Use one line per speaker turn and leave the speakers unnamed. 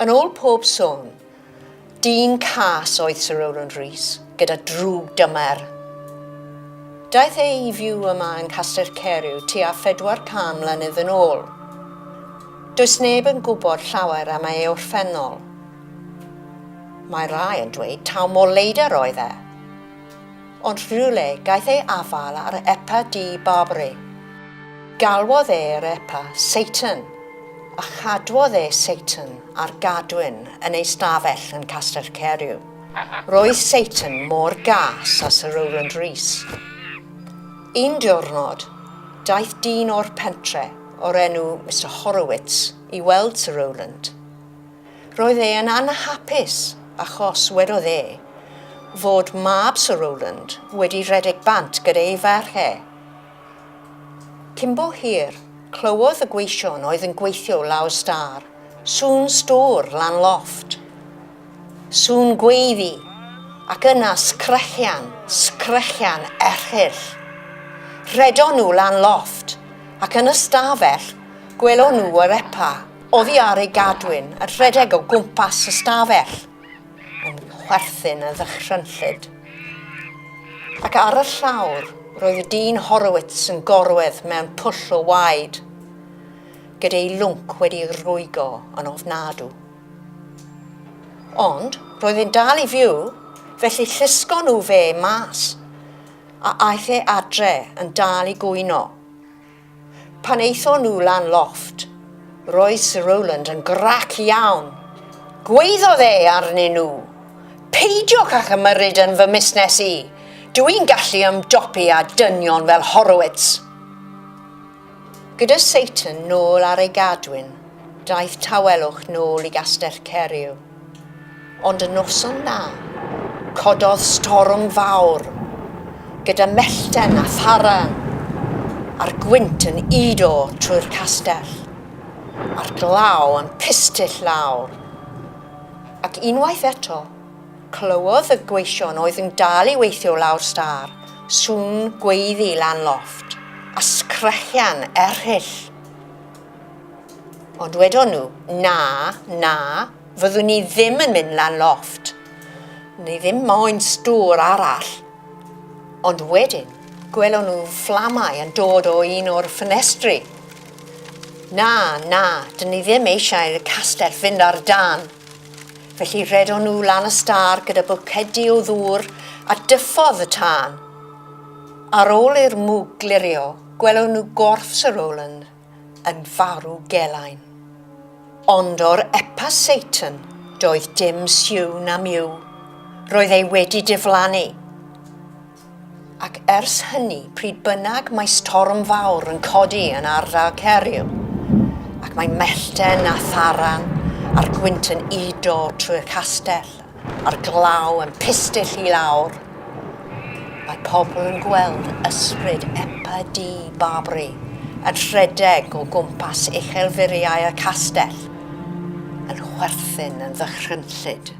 Yn ôl pob sôn, dyn cas oedd Syr Roland Rhys, gyda drwg dymer. Daeth ei i fyw yma yn Nghastell Caeriw tua 400 mlynedd yn ôl. Does neb yn gwybod llawer am ei orffennol. Mae rai yn dweud taw mor leidr oedd e. Ond rhywle gaeth ei afal ar Epa Barbari. Galwodd e'r Epa Satan, a chadwodd e Satan ar gadwyn yn ei stafell yn Nghastell Caeriw. Roedd Satan mor gas a Syr Roland Rhys. Un diwrnod, daeth dyn o'r pentre o'r enw Mr Horowitz i weld Syr Roland. Roedd e yn anhapus achos wedodd e fod mab Syr Roland wedi rhedeg bant gyda ei ferch e. Cymbo hir, clywodd y gweision oedd yn gweithio lawr star, sŵn stôr lan lofft. Sŵn gweiddi, ac yna sgrechian erchyll. Rhedon nhw lan lofft, ac yn y stafell gwelon nhw yr Epa oddi ar ei gadwyn yn rhedeg o gwmpas y stafell, yn chwerthin y ddychrynllyd. Ac ar y llawr roedd y dyn Horowitz yn gorwedd mewn pwll o waed, gyda'i lwnc wedi rwygo yn ofnadw. Ond roedd e'n dal i fyw, felly llusgo nhw fe mas, a aeth e adre yn dal i gwyno. Pan eithon nhw lan lofft, roedd Syr Roland yn grac iawn. Gweiddodd e arnyn nhw, "Peidiwch â chymryd yn fy musnes i, dwi'n gallu ymdopi â dynion fel Horowitz." Gyda Satan nôl ar ei gadwyn, daeth tawelwch nôl i Nghastell Caeriw. Ond y noson na, cododd storm fawr, gyda mellten a tharan, a'r gwynt yn udo trwy'r castell, a'r glaw yn pistyll lawr. Ac unwaith eto, clywodd y gweision oedd yn dal i weithio lawr star, sŵn gweiddi lan lofft, a sgrechian erchyll. Ond wedon nhw, na, fyddwn ni ddim yn mynd lan lofft, ni ddim moyn stŵr arall. Ond wedyn, gwelon nhw fflamau yn dod o un o'r ffenestri. Na, dyn ni ddim eisiau y castell fynd ar dan. Felly redon nhw lan y star gyda bwcedi o ddŵr a diffodd y tân. Ar ôl i'r mwg glirio, gwelon nhw gorff Syr Roland yn farw gelain. Ond o'r Epa Satan doedd dim siw na miw. Roedd ei wedi diflannu. Ac ers hynny, pryd bynnag mae storm fawr yn codi yn ardal Caeriw, ac mae mellten a tharan a'r gwynt yn udo trwy'r castell, a'r glaw yn pistyll i lawr, mae pobl yn gweld ysbryd Epa Barbari yn rhedeg o gwmpas uchelfuriau y castell, yn chwerthin yn ddychrynllyd.